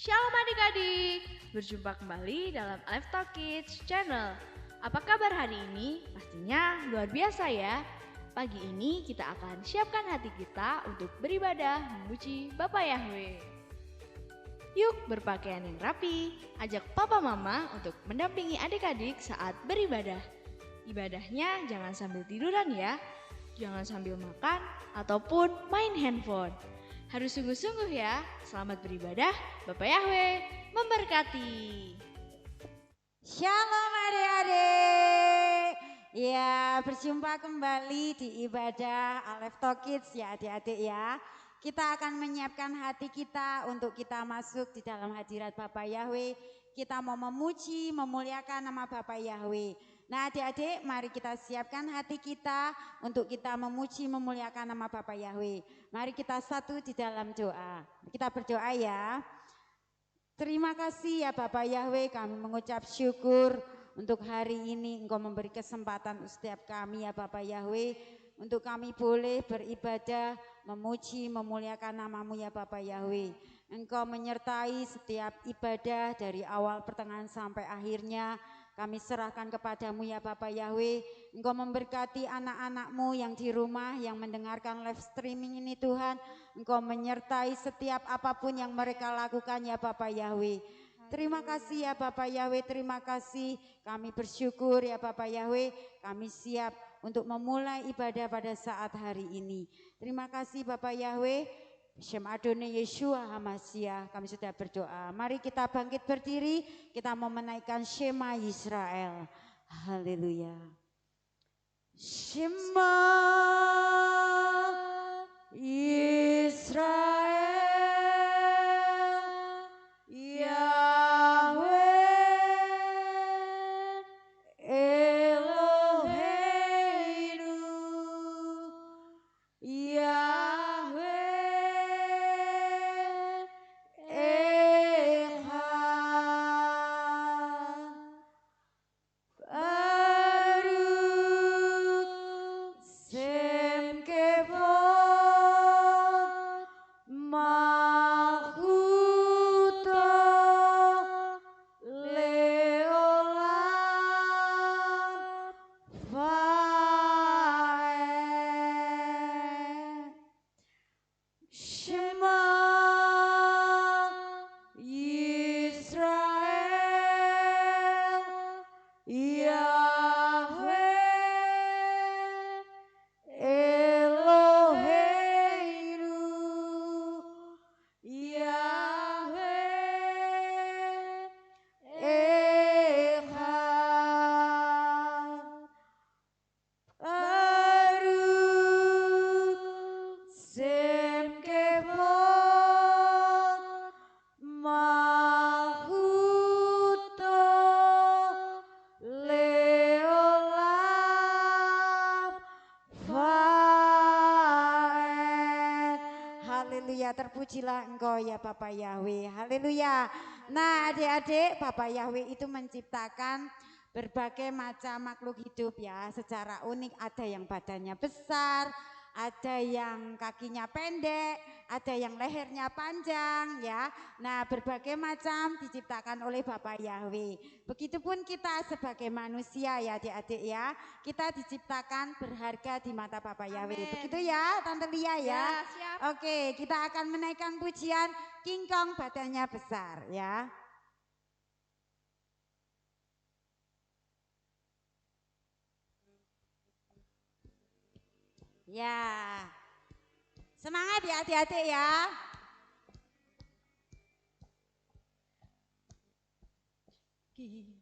Shalom adik-adik, berjumpa kembali dalam Live Talk Kids Channel. Apa kabar hari ini? Pastinya luar biasa ya. Pagi ini kita akan siapkan hati kita untuk beribadah memuji Bapa Yahweh. Yuk berpakaian yang rapi, ajak papa mama untuk mendampingi adik-adik saat beribadah. Ibadahnya jangan sambil tiduran ya, jangan sambil makan ataupun main handphone. Harus sungguh-sungguh ya. Selamat beribadah, Bapak Yahweh memberkati. Shalom adik-adik. Ya, berjumpa kembali di ibadah Live Talk Kids ya adik-adik ya. Kita akan menyiapkan hati kita untuk kita masuk di dalam hadirat Bapak Yahweh. Kita mau memuji, memuliakan nama Bapak Yahweh. Nah adik-adik, mari kita siapkan hati kita untuk kita memuji, memuliakan nama Bapak Yahweh. Mari kita satu di dalam doa. Kita berdoa ya. Terima kasih ya Bapak Yahweh, kami mengucap syukur untuk hari ini Engkau memberi kesempatan setiap kami ya Bapak Yahweh, untuk kami boleh beribadah, memuji, memuliakan namamu ya Bapak Yahweh. Engkau menyertai setiap ibadah dari awal pertengahan sampai akhirnya. Kami serahkan kepadamu ya Bapak Yahweh. Engkau memberkati anak-anakmu yang di rumah, yang mendengarkan live streaming ini Tuhan. Engkau menyertai setiap apapun yang mereka lakukan ya Bapak Yahweh. Terima kasih ya Bapak Yahweh, terima kasih. Kami bersyukur ya Bapak Yahweh, kami siap untuk memulai ibadah pada saat hari ini. Terima kasih Bapak Yahweh. Shem Adonai Yeshua Hamashiach, kami sudah berdoa. Mari kita bangkit berdiri, kita mau menaikkan Shema Yisrael. Haleluya. Shema Yisrael, Yahweh Eloheinu, Yahweh Echad, Baruch Shem Kevod Malchuto Leolam Vaed. Shema Yisrael, Yahweh Eloheinu, Yahweh Echad, Baruch Shem Kevod Malchuto Leolam Vaed. Haleluya, terpujilah Engkau ya Bapak Yahweh. Haleluya. Nah adik-adik, Bapak Yahweh itu menciptakan berbagai macam makhluk hidup ya, secara unik. Ada yang badannya besar, ada yang kakinya pendek, ada yang lehernya panjang ya. Nah berbagai macam diciptakan oleh Bapak Yahweh. Begitupun kita sebagai manusia ya adik-adik ya, kita diciptakan berharga di mata Bapak Yahweh. Begitu ya Tante Lia ya. Siap. Oke, kita akan menaikkan pujian King Kong badannya besar ya. Ya, semangat ya adik-adik ya.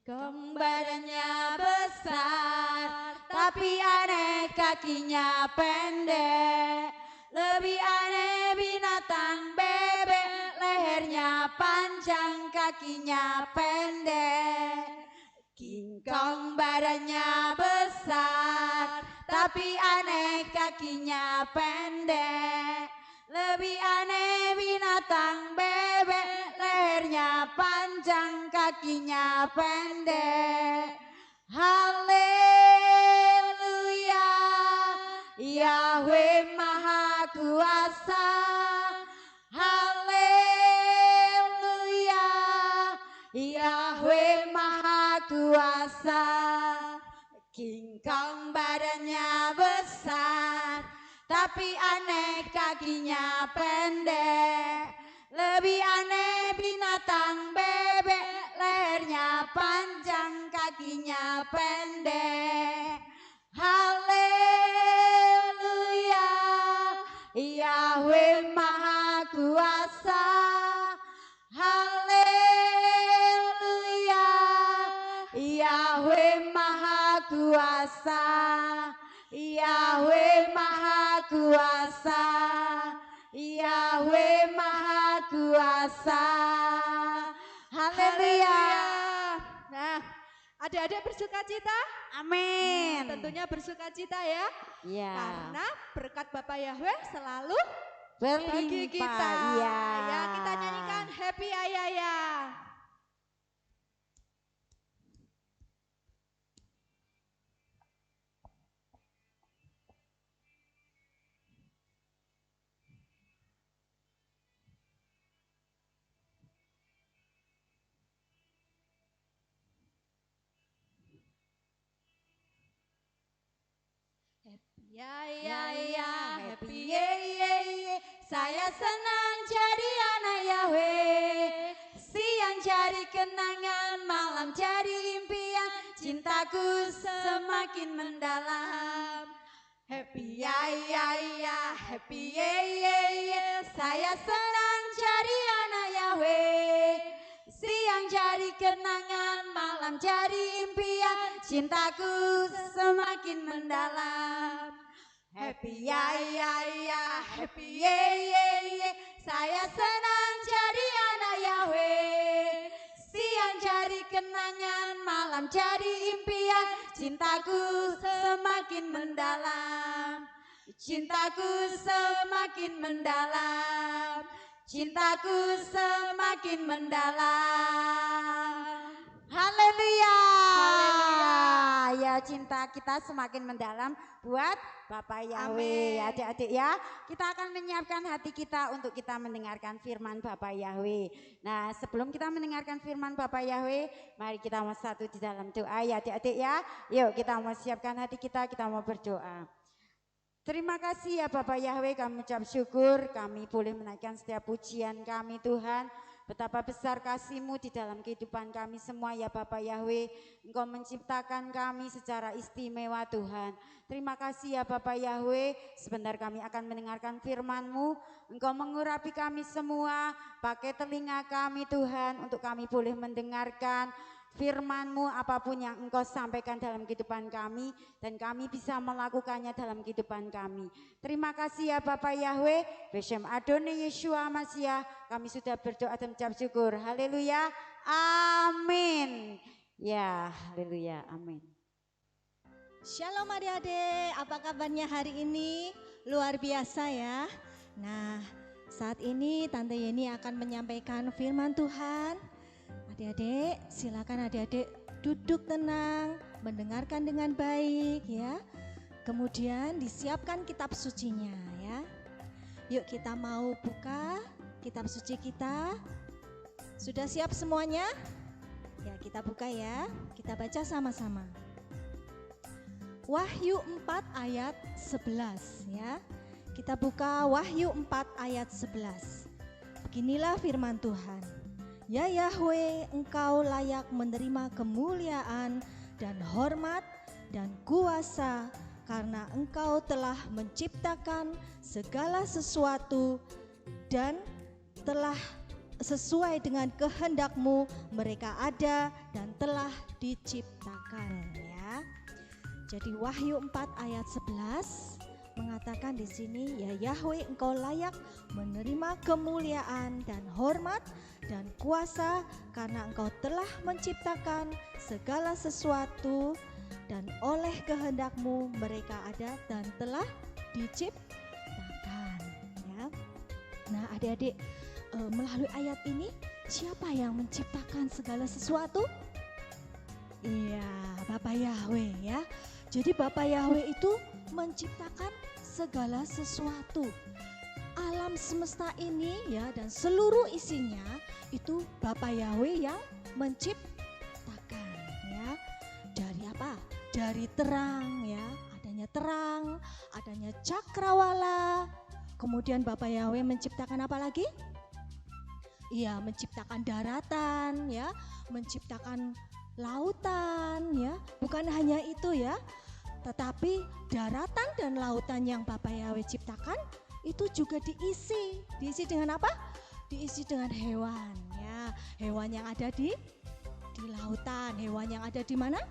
Kong badannya besar, tapi aneh kakinya pendek. Lebih aneh binatang bebek, lehernya panjang, kakinya pendek. King Kong badannya besar, tapi aneh kakinya pendek. Lebih aneh binatang bebek, lehernya panjang, kakinya pendek. Haleluya, Yahweh Maha Kuasa. Haleluya, kuasa, King Kong badannya besar, tapi aneh kakinya pendek. Lebih aneh binatang bebek, lehernya panjang, kakinya pendek. Haleluya, Yahweh Maha Kuasa. Haleluya, Yahweh Maha Kuasa. Yahweh Maha Kuasa. Yahweh Maha Kuasa. Haleluya. Nah, adik-adik bersuka cita? Amin. Nah, tentunya bersuka cita ya. Ya. Karena berkat Bapak Yahweh selalu bagi Berlimpah. kita. Iya. Ya, kita nyanyikan Happy Ayaya. Ya ya ya, happy ye ye ye. Saya senang jadi anak Yahweh. Siang jadi kenangan, malam jadi impian. Cintaku semakin mendalam. Happy ya ya ya, happy ye ye ye. Saya senang jadi anak Yahweh. Siang jadi kenangan, malam jadi impian. Cintaku semakin mendalam. Happy ya ya ya, happy ye ye ye. Saya senang jadi anak Yahweh. Siang jadi kenangan, malam jadi impian. Cintaku semakin mendalam. Cintaku semakin mendalam. Cintaku semakin mendalam. Haleluya. Ya, cinta kita semakin mendalam buat Bapak Yahweh. Adik-adik ya, kita akan menyiapkan hati kita untuk kita mendengarkan firman Bapak Yahweh. Nah, sebelum kita mendengarkan firman Bapak Yahweh, mari kita mau satu di dalam doa ya adik-adik ya. Yuk kita mau siapkan hati kita mau berdoa. Terima kasih ya Bapak Yahweh, kami ucap syukur kami boleh menaikkan setiap pujian kami Tuhan. Betapa besar kasih-Mu di dalam kehidupan kami semua ya Bapak Yahweh. Engkau menciptakan kami secara istimewa Tuhan. Terima kasih ya Bapak Yahweh, sebentar kami akan mendengarkan firman-Mu. Engkau mengurapi kami semua, pakai telinga kami Tuhan untuk kami boleh mendengarkan firman-Mu apapun yang Engkau sampaikan dalam kehidupan kami dan kami bisa melakukannya dalam kehidupan kami. Terima kasih ya Bapak Yahweh, Beshem Adonai Yeshua Mashiach, kami sudah berdoa dan mengucap syukur. Haleluya, amin. Ya, haleluya, amin. Shalom adik-adik, apa kabarnya hari ini? Luar biasa ya. Nah, saat ini Tante Yeni akan menyampaikan firman Tuhan. Adik-adik, silakan adik-adik duduk tenang, mendengarkan dengan baik ya. Kemudian disiapkan kitab sucinya ya. Yuk kita mau buka kitab suci kita. Sudah siap semuanya? Ya, kita buka ya. Kita baca sama-sama. Wahyu 4 ayat 11 ya. Kita buka Wahyu 4 ayat 11. Beginilah firman Tuhan. Ya Yahweh, Engkau layak menerima kemuliaan dan hormat dan kuasa karena Engkau telah menciptakan segala sesuatu dan telah sesuai dengan kehendak-Mu mereka ada dan telah diciptakan ya. Jadi Wahyu 4 ayat 11 mengatakan di sini, ya Yahweh, Engkau layak menerima kemuliaan dan hormat dan kuasa karena Engkau telah menciptakan segala sesuatu dan oleh kehendak-Mu mereka ada dan telah diciptakan ya. Nah adik-adik, melalui ayat ini siapa yang menciptakan segala sesuatu? Iya, Bapak Yahweh ya. Jadi Bapak Yahweh itu menciptakan segala sesuatu. Alam semesta ini ya dan seluruh isinya itu Bapak Yahweh yang menciptakan ya. dari terang ya, adanya terang, adanya cakrawala. Kemudian Bapak Yahweh menciptakan apa lagi? Iya, menciptakan daratan ya, menciptakan lautan ya. Bukan hanya itu ya, tetapi daratan dan lautan yang Bapak Yahweh ciptakan itu juga diisi. Diisi dengan apa? Diisi dengan hewan ya. Hewan yang ada di lautan, hewan yang ada di mana?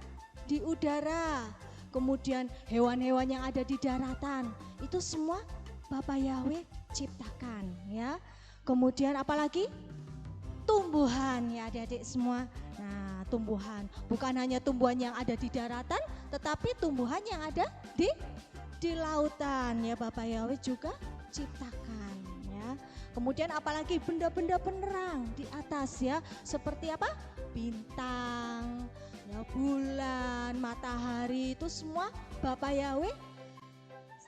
Di udara. Kemudian hewan-hewan yang ada di daratan. Itu semua Bapak Yahweh ciptakan ya. Kemudian apalagi? Tumbuhan ya adik-adik semua. Nah, tumbuhan bukan hanya tumbuhan yang ada di daratan, tetapi tumbuhan yang ada di lautan ya Bapak Yahweh juga ciptakan ya. Kemudian apalagi benda-benda penerang di atas ya, seperti apa? Bintang, ya, bulan, matahari, itu semua Bapak Yahweh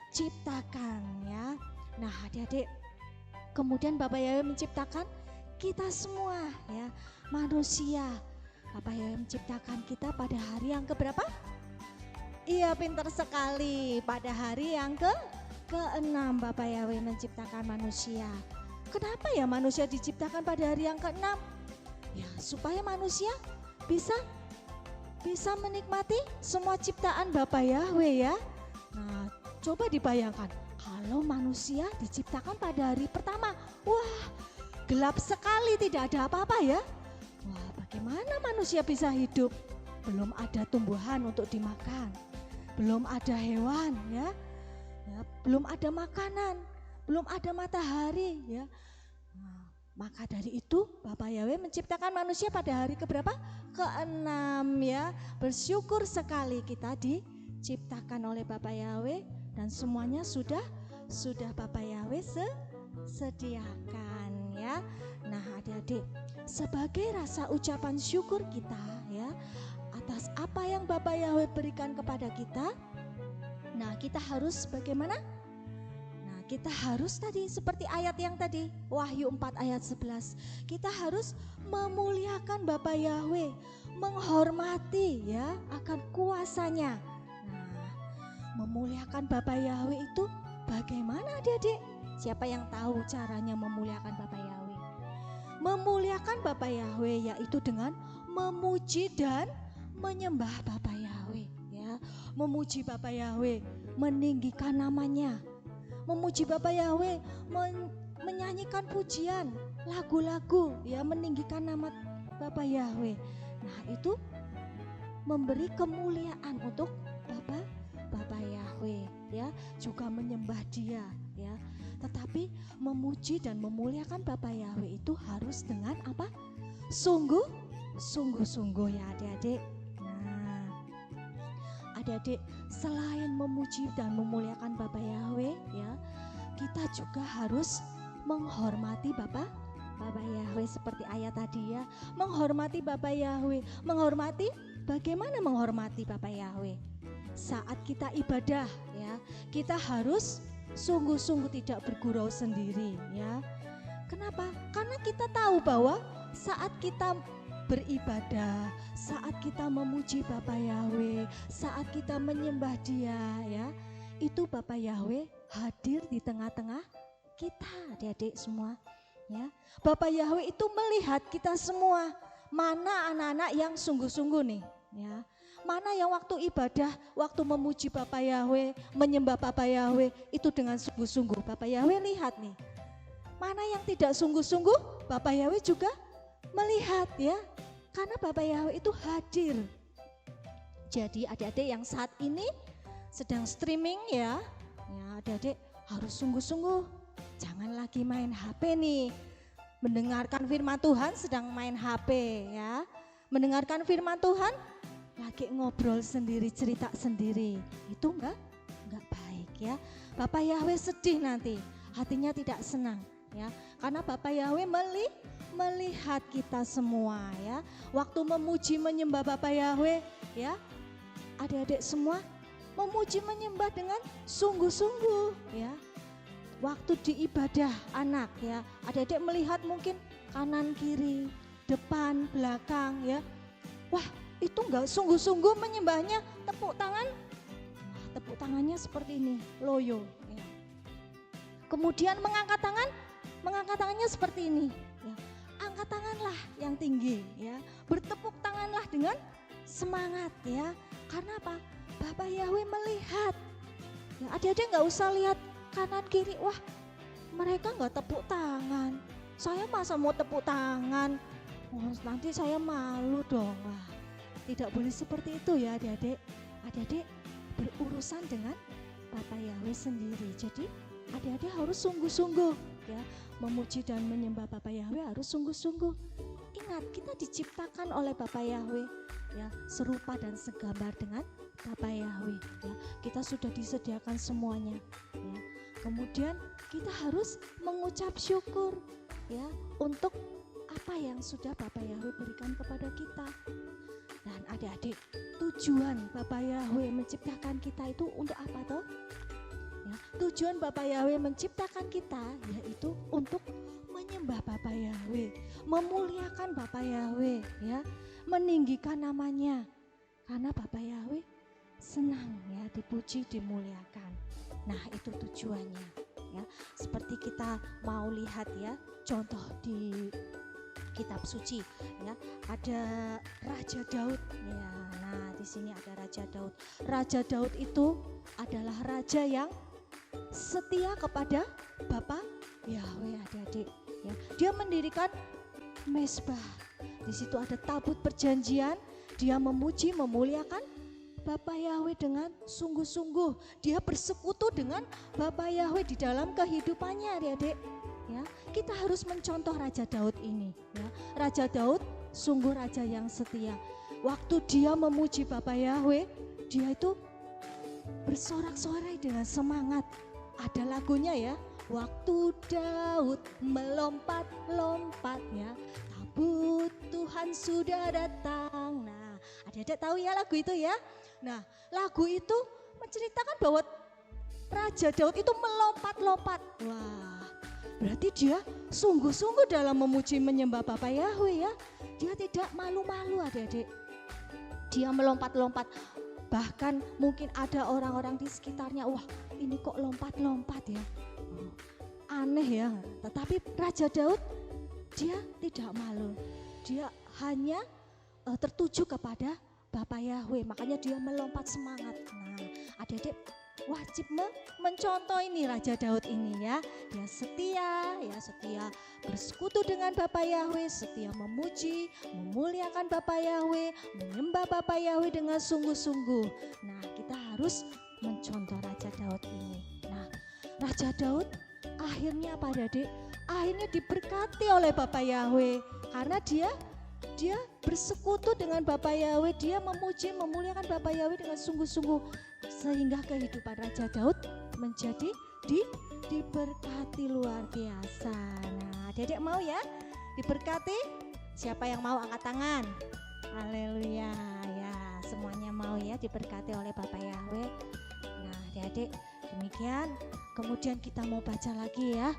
ciptakan ya. Nah, adik-adik, kemudian Bapak Yahweh menciptakan kita semua ya, manusia. Bapak Yahweh menciptakan kita pada hari yang keberapa? Iya, pintar sekali. Pada hari yang ke-6 Bapak Yahweh menciptakan manusia. Kenapa ya manusia diciptakan pada hari yang ke-6? Ya, supaya manusia bisa menikmati semua ciptaan Bapak Yahweh ya. Nah, coba dibayangkan kalau manusia diciptakan pada hari pertama. Wah, gelap sekali, tidak ada apa-apa ya. Wah, bagaimana manusia bisa hidup? Belum ada tumbuhan untuk dimakan, belum ada hewan ya, belum ada makanan, belum ada matahari ya. Nah, maka dari itu Bapak Yahweh menciptakan manusia pada hari keberapa? Ke-6 ya. Bersyukur sekali kita diciptakan oleh Bapak Yahweh dan semuanya sudah Bapak Yahweh sediakan ya. Nah, adik-adik, sebagai rasa ucapan syukur kita ya atas apa yang Bapak Yahweh berikan kepada kita, nah kita harus bagaimana? Nah, kita harus tadi seperti ayat yang tadi, Wahyu 4 ayat 11, kita harus memuliakan Bapak Yahweh, menghormati ya akan kuasanya. Nah, memuliakan Bapak Yahweh itu bagaimana adik-adik? Siapa yang tahu caranya memuliakan Bapak Yahweh? Memuliakan Bapak Yahweh yaitu dengan memuji dan menyembah Bapak Yahweh ya. Memuji Bapak Yahweh, meninggikan namanya. Memuji Bapak Yahweh, menyanyikan pujian, lagu-lagu ya, meninggikan nama Bapak Yahweh. Nah, itu memberi kemuliaan untuk Bapak Yahweh ya, juga menyembah Dia ya. Tetapi memuji dan memuliakan Bapak Yahweh itu harus dengan apa? Sungguh-sungguh ya adik-adik. Nah, adik-adik, selain memuji dan memuliakan Bapak Yahweh ya, kita juga harus menghormati Bapak Yahweh seperti ayat tadi ya. Menghormati Bapak Yahweh. Menghormati, bagaimana menghormati Bapak Yahweh? Saat kita ibadah ya, kita harus sungguh-sungguh tidak bergurau sendiri ya. Kenapa? Karena kita tahu bahwa saat kita beribadah, saat kita memuji Bapak Yahweh, saat kita menyembah Dia ya, itu Bapak Yahweh hadir di tengah-tengah kita, adik-adik semua ya. Bapak Yahweh itu melihat kita semua, mana anak-anak yang sungguh-sungguh nih ya. Mana yang waktu ibadah, waktu memuji Bapak Yahweh, menyembah Bapak Yahweh itu dengan sungguh-sungguh. Bapak Yahweh lihat nih. Mana yang tidak sungguh-sungguh, Bapak Yahweh juga melihat ya. Karena Bapak Yahweh itu hadir. Jadi adik-adik yang saat ini sedang streaming ya, adik-adik harus sungguh-sungguh. Jangan lagi main HP nih. Mendengarkan firman Tuhan sedang main HP ya. Mendengarkan firman Tuhan lagi ngobrol sendiri, cerita sendiri, itu enggak baik ya. Bapak Yahweh sedih nanti, hatinya tidak senang ya, karena Bapak Yahweh melihat kita semua ya. Waktu memuji menyembah Bapak Yahweh ya, adik-adik semua memuji menyembah dengan sungguh-sungguh ya. Waktu di ibadah anak ya, adik-adik melihat mungkin kanan kiri, depan belakang ya, wah itu enggak sungguh-sungguh menyembahnya, tepuk tangan, tepuk tangannya seperti ini, loyo. Ya. Kemudian mengangkat tangannya seperti ini. Ya. Angkat tanganlah yang tinggi, ya. Bertepuk tanganlah dengan semangat, ya. Karena apa? Bapak Yahweh melihat. Ya, adik-adik nggak usah lihat kanan kiri, wah mereka nggak tepuk tangan. Saya masa mau tepuk tangan? Oh, nanti saya malu dong. Wah, tidak boleh seperti itu ya adik-adik. Adik-adik berurusan dengan Bapak Yahweh sendiri. Jadi adik-adik harus sungguh-sungguh ya, memuji dan menyembah Bapak Yahweh harus sungguh-sungguh. Ingat, kita diciptakan oleh Bapak Yahweh ya, serupa dan segambar dengan Bapak Yahweh ya. Kita sudah disediakan semuanya ya. Kemudian kita harus mengucap syukur ya untuk apa yang sudah Bapak Yahweh berikan kepada kita. Dan adik-adik, tujuan Bapak Yahweh menciptakan kita itu untuk apa toh? Ya, tujuan Bapak Yahweh menciptakan kita yaitu untuk menyembah Bapak Yahweh, memuliakan Bapak Yahweh ya, meninggikan namanya. Karena Bapak Yahweh senang ya dipuji, dimuliakan. Nah, itu tujuannya ya. Seperti kita mau lihat ya, contoh di kitab suci ya, ada Raja Daud ya. Nah, di sini ada Raja Daud. Raja Daud itu adalah raja yang setia kepada Bapak Yahweh adik-adik ya. Dia mendirikan mezbah. Di situ ada tabut perjanjian. Dia memuji, memuliakan Bapak Yahweh dengan sungguh-sungguh. Dia bersekutu dengan Bapak Yahweh di dalam kehidupannya adik-adik ya. Kita harus mencontoh Raja Daud ini ya. Raja Daud sungguh raja yang setia. Waktu dia memuji Bapak Yahweh, dia itu bersorak-sorai dengan semangat. Ada lagunya ya, waktu Daud melompat-lompat ya, tabut Tuhan sudah datang. Nah, adik-adik tahu ya lagu itu ya. Nah, lagu itu menceritakan bahwa Raja Daud itu melompat-lompat. Wah, berarti dia sungguh-sungguh dalam memuji menyembah Bapak Yahweh ya. Dia tidak malu-malu adik-adik. Dia melompat-lompat. Bahkan mungkin ada orang-orang di sekitarnya, wah ini kok lompat-lompat ya. Aneh ya. Tetapi Raja Daud dia tidak malu. Dia hanya tertuju kepada Bapak Yahweh, makanya dia melompat semangat. Nah, adik-adik wajib mencontoh ini Raja Daud ini ya. Dia setia bersekutu dengan Bapak Yahweh, setia memuji, memuliakan Bapak Yahweh, menyembah Bapak Yahweh dengan sungguh-sungguh. Nah, kita harus mencontoh Raja Daud ini. Nah, Raja Daud akhirnya apa adik? Akhirnya diberkati oleh Bapak Yahweh karena dia bersekutu dengan Bapak Yahweh, dia memuji, memuliakan Bapak Yahweh dengan sungguh-sungguh, sehingga kehidupan Raja Daud menjadi diberkati luar biasa. Nah, adik-adik mau ya diberkati? Siapa yang mau angkat tangan? Haleluya ya, semuanya mau ya diberkati oleh Bapak Yahweh. Nah, adik-adik demikian. Kemudian kita mau baca lagi ya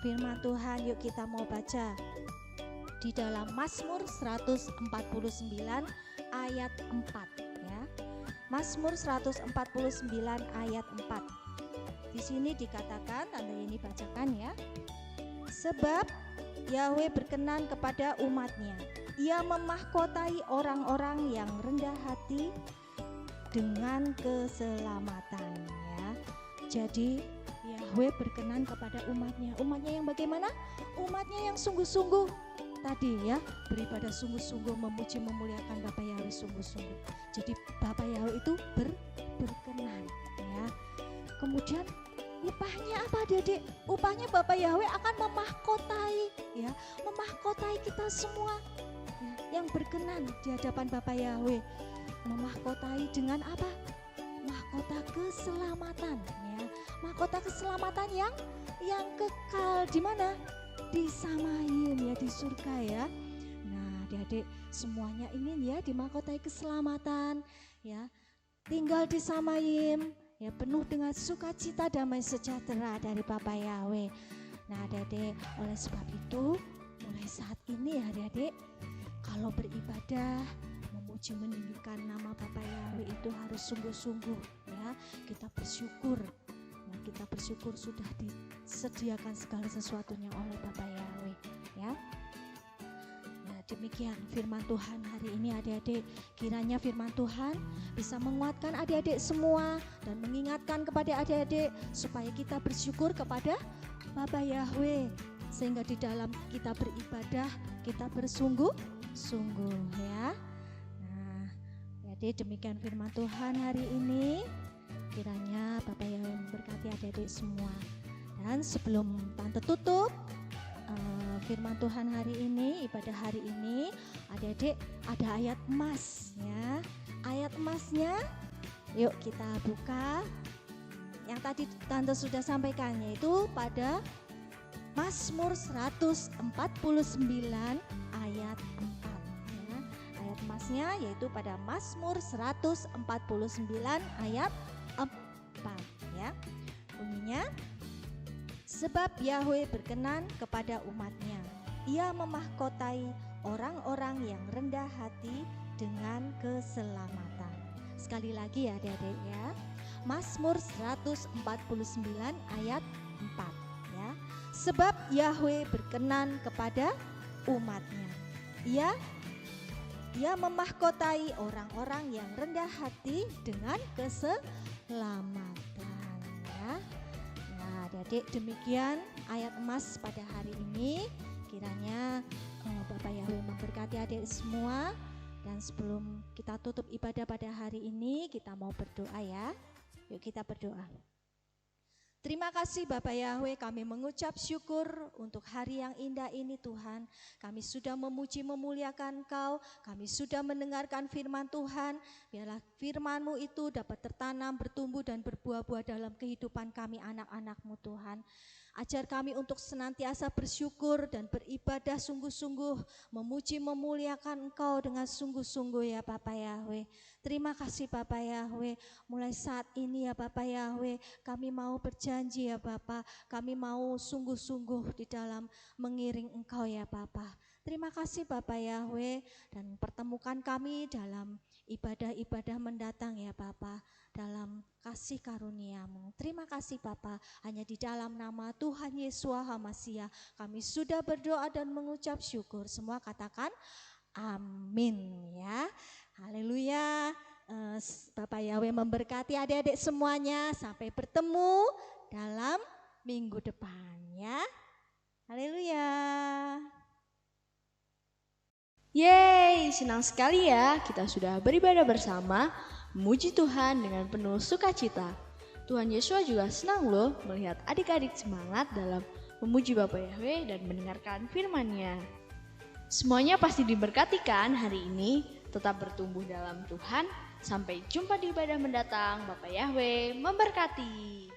firman Tuhan. Yuk kita mau baca di dalam Mazmur 149 ayat 4 ya. Mazmur 149 ayat 4. Di sini dikatakan, Tante ini bacakan ya. Sebab Yahweh berkenan kepada umatnya. Ia memahkotai orang-orang yang rendah hati dengan keselamatan ya. Jadi Yahweh berkenan kepada umatnya. Umatnya yang bagaimana? Umatnya yang sungguh-sungguh tadi ya, beribadah sungguh-sungguh, memuji memuliakan Bapak Yahweh sungguh-sungguh. Jadi Bapak Yahweh itu berkenan ya. Kemudian upahnya apa adik-adik? Upahnya Bapak Yahweh akan memahkotai ya, memahkotai kita semua ya, yang berkenan di hadapan Bapak Yahweh. Memahkotai dengan apa? Mahkota keselamatan ya. Mahkota keselamatan yang kekal di mana? Di Samayim ya, di surga ya. Nah, adik-adik semuanya ini ya dimahkotai keselamatan ya. Tinggal di Samayim ya, penuh dengan sukacita, damai sejahtera dari Bapak Yahweh. Nah, adik-adik, oleh sebab itu mulai saat ini ya adik-adik, kalau beribadah, memuji meninggikan nama Bapak Yahweh itu harus sungguh-sungguh ya. Kita bersyukur. Nah, kita bersyukur sudah disediakan segala sesuatunya oleh Bapak Yahweh ya. Nah, demikian firman Tuhan hari ini adik-adik. Kiranya firman Tuhan bisa menguatkan adik-adik semua dan mengingatkan kepada adik-adik supaya kita bersyukur kepada Bapak Yahweh, sehingga di dalam kita beribadah kita bersungguh-sungguh ya. Nah, jadi demikian firman Tuhan hari ini. Kiranya Bapak Yahweh memberkati adik-adik semua. Dan sebelum tante tutup firman Tuhan hari ini, ibadah hari ini, adik-adik ada ayat emas ya. Ayat emasnya yuk kita buka. Yang tadi tante sudah sampaikan, yaitu pada Mazmur 149 ayat 4 ya. Ayat emasnya yaitu pada Mazmur 149 ayat 4 ya. Bunyinya, sebab Yahweh berkenan kepada umatnya, Ia memahkotai orang-orang yang rendah hati dengan keselamatan. Sekali lagi ya adik-adik ya, Mazmur 149 ayat 4 ya. Sebab Yahweh berkenan kepada umatnya, Ia memahkotai orang-orang yang rendah hati dengan keselamatan ya. Nah adik-adik, demikian ayat emas pada hari ini. Kiranya Bapak Yahweh memberkati adik semua. Dan sebelum kita tutup ibadah pada hari ini, kita mau berdoa ya. Yuk kita berdoa. Terima kasih Bapak Yahweh, kami mengucap syukur untuk hari yang indah ini Tuhan. Kami sudah memuji memuliakan Engkau, kami sudah mendengarkan firman Tuhan. Biarlah firman-Mu itu dapat tertanam, bertumbuh dan berbuah-buah dalam kehidupan kami anak-anak-Mu Tuhan. Ajar kami untuk senantiasa bersyukur dan beribadah sungguh-sungguh, memuji memuliakan Engkau dengan sungguh-sungguh ya Bapak Yahweh. Terima kasih Bapak Yahweh, mulai saat ini ya Bapak Yahweh, kami mau berjanji ya Bapak, kami mau sungguh-sungguh di dalam mengiring Engkau ya Bapak. Terima kasih Bapak Yahweh, dan pertemukan kami dalam ibadah-ibadah mendatang ya Bapak, dalam kasih karunia-Mu. Terima kasih Bapa, hanya di dalam nama Tuhan Yesus HaMasiah kami sudah berdoa dan mengucap syukur. Semua katakan amin ya. Haleluya. Bapak Yahweh memberkati adik-adik semuanya. Sampai bertemu dalam minggu depan ya. Haleluya. Yeay, senang sekali ya kita sudah beribadah bersama, memuji Tuhan dengan penuh sukacita. Tuhan Yesus juga senang loh melihat adik-adik semangat dalam memuji Bapak Yahweh dan mendengarkan firman-Nya. Semuanya pasti diberkati kan hari ini, tetap bertumbuh dalam Tuhan. Sampai jumpa di ibadah mendatang. Bapak Yahweh memberkati.